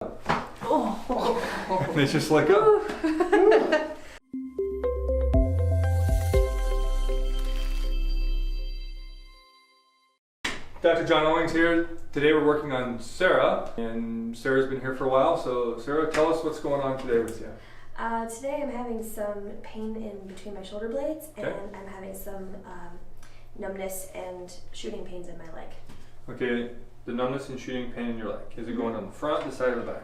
Oh. They just let go. Dr. John Owings here. Today we're working on Sarah, and Sarah's been here for a while. So Sarah, tell us what's going on today with you. Today I'm having some pain in between my shoulder blades, and I'm having some numbness and shooting pains in my leg. Okay, the numbness and shooting pain in your leg. Is it going on the front, the side, or the back?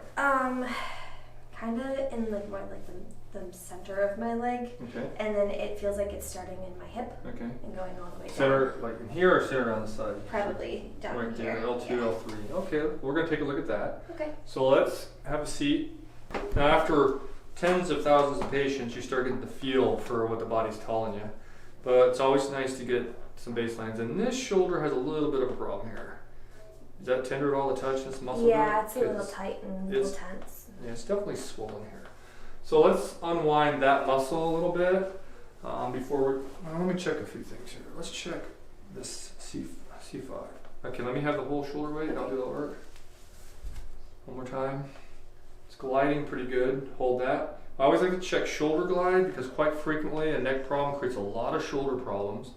Kind of in like more like the center of my leg. Okay. And then it feels like it's starting in my hip. Okay. And going all the way down. Center, like in here, or center on the side? Probably down right here. L2, yeah. L3. Okay, we're going to take a look at that. Okay. So let's have a seat. Now after tens of thousands of patients, you start getting the feel for what the body's telling you. But it's always nice to get some baselines. And this shoulder has a little bit of a problem here. Is that tender at all to touch this muscle? Yeah, it's a little tight and a little tense. Yeah, it's definitely swollen here. So let's unwind that muscle a little bit before let me check a few things here. Let's check this C5. Okay, let me have the whole shoulder weight and I'll do that work. One more time. It's gliding pretty good. Hold that. I always like to check shoulder glide because quite frequently a neck problem creates a lot of shoulder problems.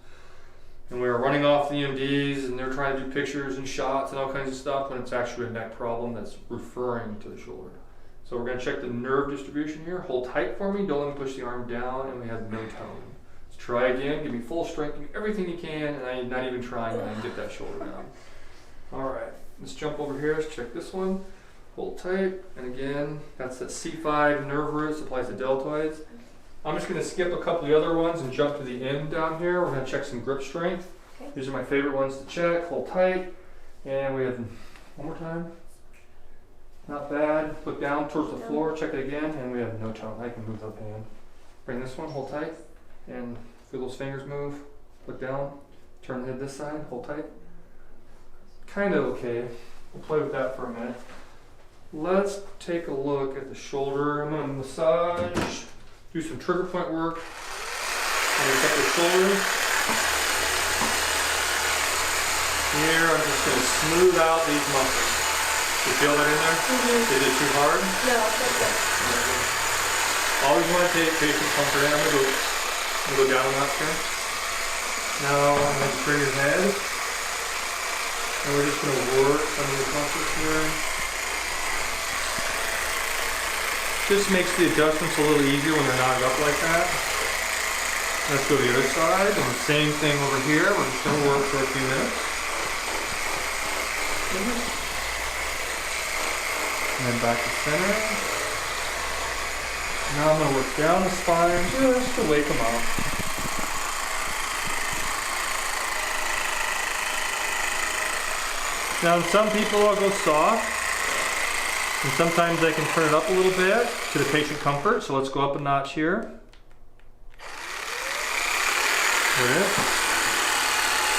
And we were running off the EMDs and they're trying to do pictures and shots and all kinds of stuff when it's actually a neck problem that's referring to the shoulder. So we're going to check the nerve distribution here. Hold tight for me. Don't let me push the arm down, and we have no tone. Let's try again. Give me full strength. Give me everything you can, and I'm not even trying to get that shoulder down. All right. Let's jump over here. Let's check this one. Hold tight. And again, that's that C5 nerve root. Supplies the deltoids. I'm just going to skip a couple of the other ones and jump to the end down here. We're going to check some grip strength. Okay. These are my favorite ones to check. Hold tight. And we have one more time. Not bad. Look down towards the floor, check it again, and we have no tone. I can move that hand. Bring this one, hold tight, and feel those fingers move. Look down, turn the head this side, hold tight. Kind of okay. We'll play with that for a minute. Let's take a look at the shoulder. I'm going to massage, do some trigger point work. I'm going to check the shoulder. Here, I'm just going to smooth out these muscles. You feel that in there? Mm-hmm. Is it too hard? No, that's good. Okay. Always want to take patient comfort in. I'm going to go down on that skin. Now I'm going to bring your head. And we're just going to work some of the muscles here. Just makes the adjustments a little easier when they're not up like that. Let's go to the other side. And the same thing over here. We're just going to work for a few minutes. And then back to center. Now I'm going to work down the spine just to wake them up. Now some people I'll go soft. And sometimes I can turn it up a little bit to the patient comfort. So let's go up a notch here. There it is.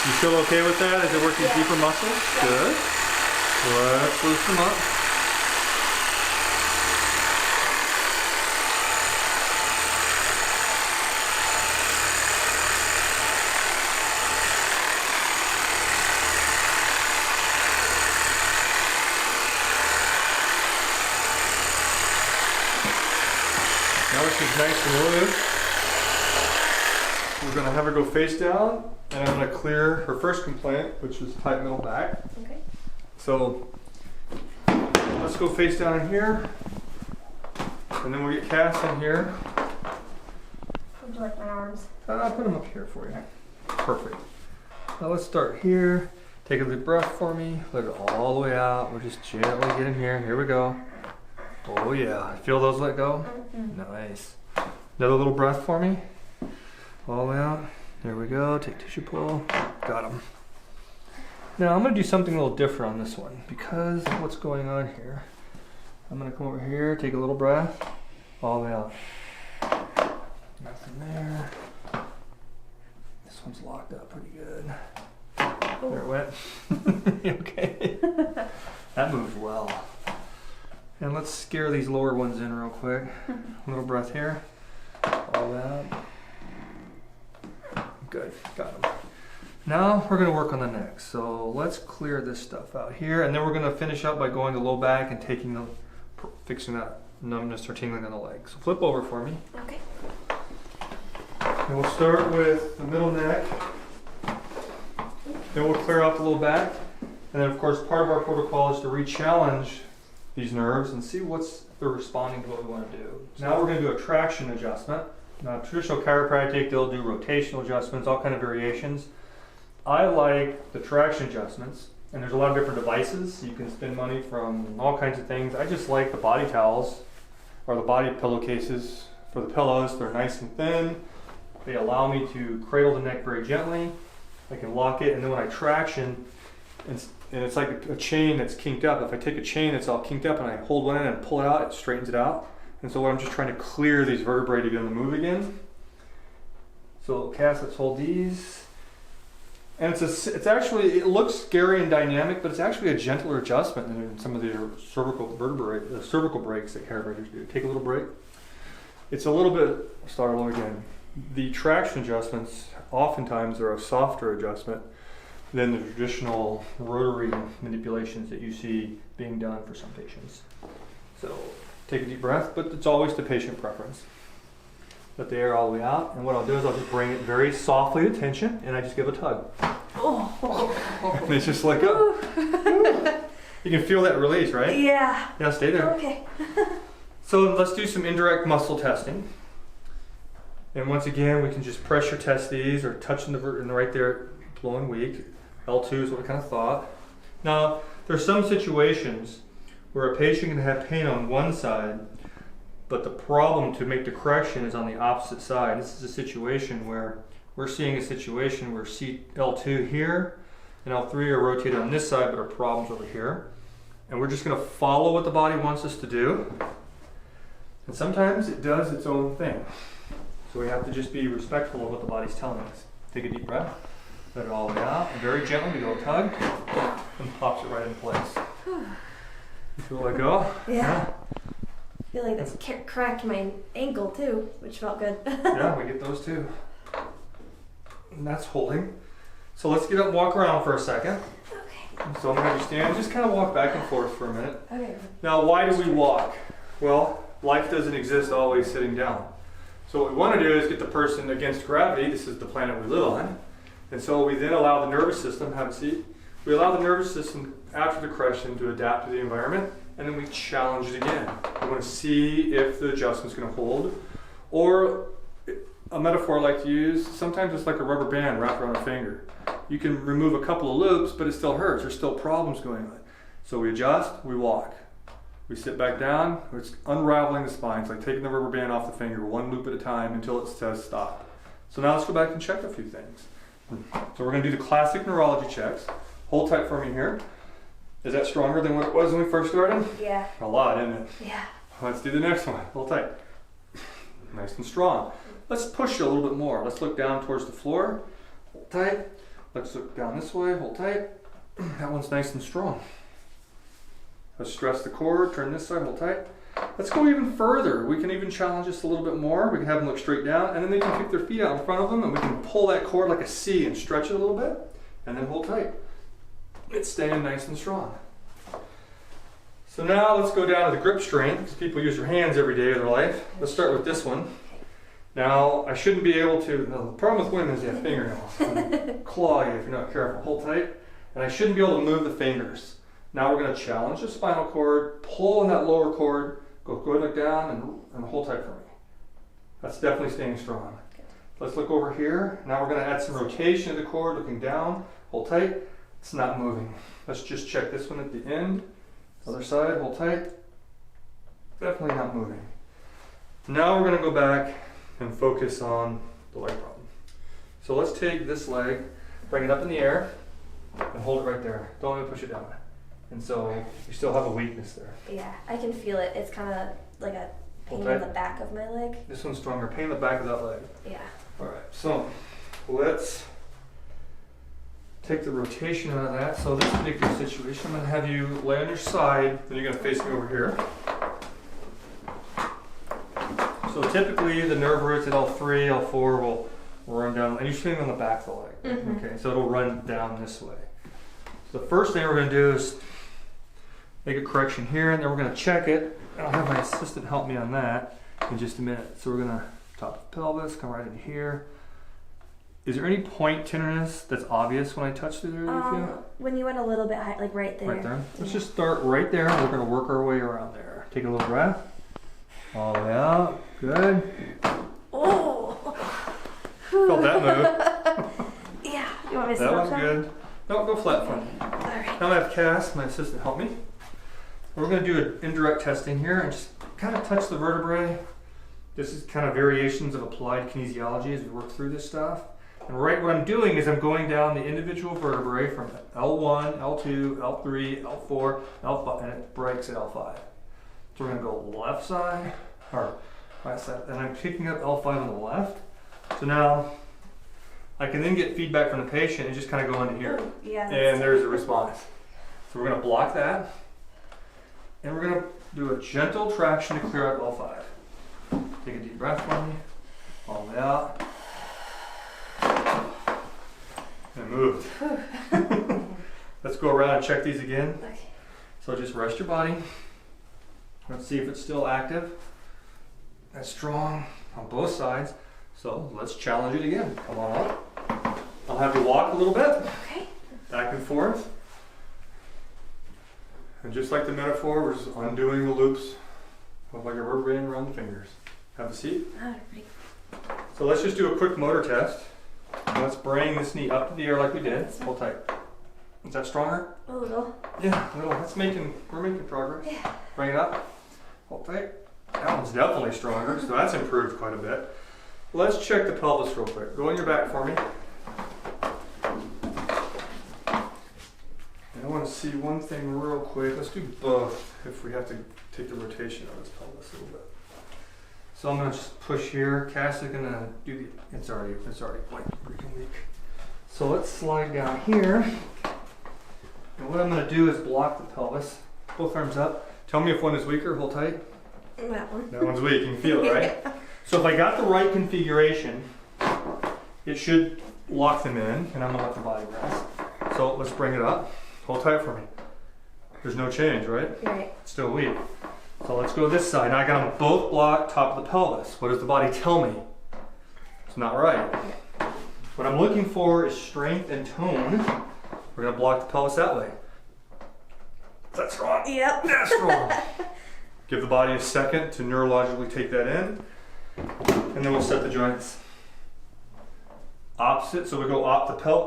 You feel okay with that as it works these deeper muscles? Yeah. Good. Let's loosen them up. Now this is nice and loose. We're going to have her go face down, and I'm going to clear her first complaint, which was tight middle back. Okay. So let's go face down in here, and then we'll get Cass in here. Would you like my arms? I'll put them up here for you. Perfect. Now let's start here. Take a deep breath for me. Let it all the way out. We'll just gently get in here. Here we go. Oh yeah, feel those let go? Mm-hmm. Nice. Another little breath for me. All the way out. There we go. Take tissue pull. Got them. Now I'm going to do something a little different on this one because of what's going on here. I'm going to come over here, take a little breath. All the way out. Nothing there. This one's locked up pretty good. Oh. There it went. Okay. That moved well. And let's scare these lower ones in real quick. A little breath here. All that. Good, got them. Now we're gonna work on the neck. So let's clear this stuff out here, and then we're gonna finish up by going to low back and taking the fixing that numbness or tingling in the leg. So flip over for me. Okay. And we'll start with the middle neck. Then we'll clear out the low back. And then of course part of our protocol is to re-challenge these nerves and see what's they're responding to what we want to do. Now we're going to do a traction adjustment. Now traditional chiropractic, they'll do rotational adjustments, all kind of variations. I like the traction adjustments, and there's a lot of different devices. You can spend money from all kinds of things. I just like the body towels or the body pillowcases for the pillows. They're nice and thin. They allow me to cradle the neck very gently. I can lock it, and then when I traction, and it's like a chain that's kinked up. If I take a chain that's all kinked up and I hold one end and pull it out, it straightens it out. And so I'm just trying to clear these vertebrae to get them to move again. So Cass, let's hold these. And it's actually, it looks scary and dynamic, but it's actually a gentler adjustment than in some of the cervical vertebrae, the cervical breaks that chiropractors do. Take a little break. It's a little bit, start over again. The traction adjustments, oftentimes are a softer adjustment than the traditional rotary manipulations that you see being done for some patients. So take a deep breath, but it's always the patient preference. Let the air all the way out, and what I'll do is I'll just bring it very softly to tension, and I just give a tug. Oh. And it's just like, oh. You can feel that release, right? Yeah. Yeah, stay there. Okay. So let's do some indirect muscle testing. And once again, we can just pressure test these or touch in the right there, blowing weak. L2 is what we kind of thought. Now, there's some situations where a patient can have pain on one side, but the problem to make the correction is on the opposite side. This is a situation where we're seeing a situation where L2 here and L3 are rotated on this side, but our problem's over here. And we're just going to follow what the body wants us to do. And sometimes it does its own thing. So we have to just be respectful of what the body's telling us. Take a deep breath, let it all the way out, and very gently we go tug, and pops it right in place. You feel let go? Yeah. I feel like that's cracked my ankle too, which felt good. Yeah, we get those too. And that's holding. So let's get up and walk around for a second. Okay. So I'm going to have you stand, just kind of walk back and forth for a minute. Okay. Now, why do we walk? Well, life doesn't exist always sitting down. So what we want to do is get the person against gravity. This is the planet we live on. And so we then allow the nervous system, have a seat. We allow the nervous system after the correction to adapt to the environment, and then we challenge it again. We want to see if the adjustment's going to hold. Or a metaphor I like to use, sometimes it's like a rubber band wrapped around a finger. You can remove a couple of loops, but it still hurts. There's still problems going on. So we adjust, we walk. We sit back down, it's unraveling the spine. It's like taking the rubber band off the finger, one loop at a time until it says stop. So now let's go back and check a few things. So we're going to do the classic neurology checks. Hold tight for me here. Is that stronger than what it was when we first started? Yeah. A lot, isn't it? Yeah. Let's do the next one. Hold tight. Nice and strong. Let's push it a little bit more. Let's look down towards the floor. Hold tight. Let's look down this way. Hold tight. That one's nice and strong. Let's stress the core, turn this side, hold tight. Let's go even further. We can even challenge this a little bit more. We can have them look straight down, and then they can kick their feet out in front of them, and we can pull that cord like a C and stretch it a little bit, and then hold tight. It's staying nice and strong. So now let's go down to the grip strength, because people use their hands every day of their life. Let's start with this one. Now, I shouldn't be able to, no, the problem with women is they have fingernails. Claw you if you're not careful. Hold tight. And I shouldn't be able to move the fingers. Now we're going to challenge the spinal cord, pull in that lower cord, go ahead and look down and hold tight for me. That's definitely staying strong. Good. Let's look over here. Now we're going to add some rotation of the cord, looking down, hold tight. It's not moving. Let's just check this one at the end. Other side, hold tight. Definitely not moving. Now we're going to go back and focus on the leg problem. So let's take this leg, bring it up in the air, and hold it right there. Don't even push it down. And so you still have a weakness there. Yeah, I can feel it. It's kind of like a pain in the back of my leg. This one's stronger. Pain in the back of that leg. Yeah. All right, so let's take the rotation out of that. So this particular situation, I'm going to have you lay on your side, then you're going to face me over here. So typically the nerve roots at L3, L4 will run down, and you're sitting on the back of the leg. Mm-hmm. Okay, so it'll run down this way. So the first thing we're going to do is make a correction here, and then we're going to check it, And I'll have my assistant help me on that in just a minute. So we're gonna top the pelvis, come right in here. Is there any point tenderness that's obvious when I touch through there, do you feel? When you went a little bit high, like right there. Right there. Let's just start right there. We're gonna work our way around there. Take a little breath. All the way out. Good. Oh! Felt that move. Yeah. You want me to sit That up was now? good. No, go flat for me. Alright. Now I have Cass, my assistant, help me. We're going to do an indirect testing here and just kind of touch the vertebrae. This is kind of variations of applied kinesiology as we work through this stuff. And right what I'm doing is I'm going down the individual vertebrae from L1, L2, L3, L4, L5, and it breaks at L5. So we're going to go left side, or right side, and I'm picking up L5 on the left. So now I can then get feedback from the patient and just kind of go into here. Ooh, yeah. And there's a response. So we're going to block that. And we're going to do a gentle traction to clear out L5. Take a deep breath for me. All the way out. And move. Let's go around and check these again. Okay. So just rest your body. Let's see if it's still active. That's strong on both sides. So let's challenge it again. Come on up. I'll have you walk a little bit. Okay. Back and forth. And just like the metaphor, we're just undoing the loops of like a rubber band around the fingers. Have a seat. Alright. So let's just do a quick motor test. Let's bring this knee up to the air like we did. Hold tight. Is that stronger? A little. Yeah, a little. We're making progress. Yeah. Bring it up. Hold tight. That one's definitely stronger, so that's improved quite a bit. Let's check the pelvis real quick. Go on your back for me. And I want to see one thing real quick. Let's do both if we have to take the rotation on this pelvis a little bit. So I'm going to just push here. Cass is going to do the, it's already like freaking weak. So let's slide down here. And what I'm going to do is block the pelvis. Both arms up. Tell me if one is weaker. Hold tight. That one. That one's weak. You can feel it, right? Yeah. So if I got the right configuration, it should lock them in, and I'm gonna let the body rest. So let's bring it up. Hold tight for me. There's no change, right? Right. It's still weak. So let's go this side. Now I got them both blocked, top of the pelvis. What does the body tell me? It's not right. What I'm looking for is strength and tone. We're gonna block the pelvis that way. Is that strong? Yep. That's strong. Give the body a second to neurologically take that in. And then we'll set the joints. Opposite, so we go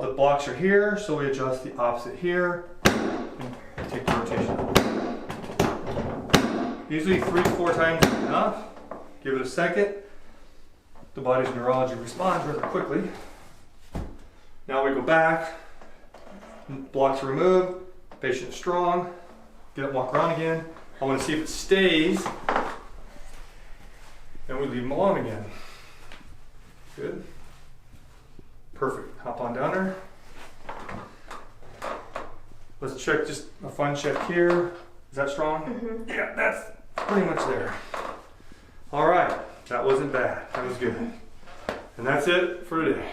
the blocks are here, so we adjust the opposite here and take the rotation. Usually 3 to 4 times is enough. Give it a second. The body's neurology responds rather quickly. Now we go back, blocks are removed, patient is strong, get up, walk around again. I want to see if it stays. And we leave them alone again. Good. Perfect. Hop on down there. Let's check just a fun check here. Is that strong? Mm-hmm. Yeah, that's pretty much there. All right. That wasn't bad. That was good. And that's it for today.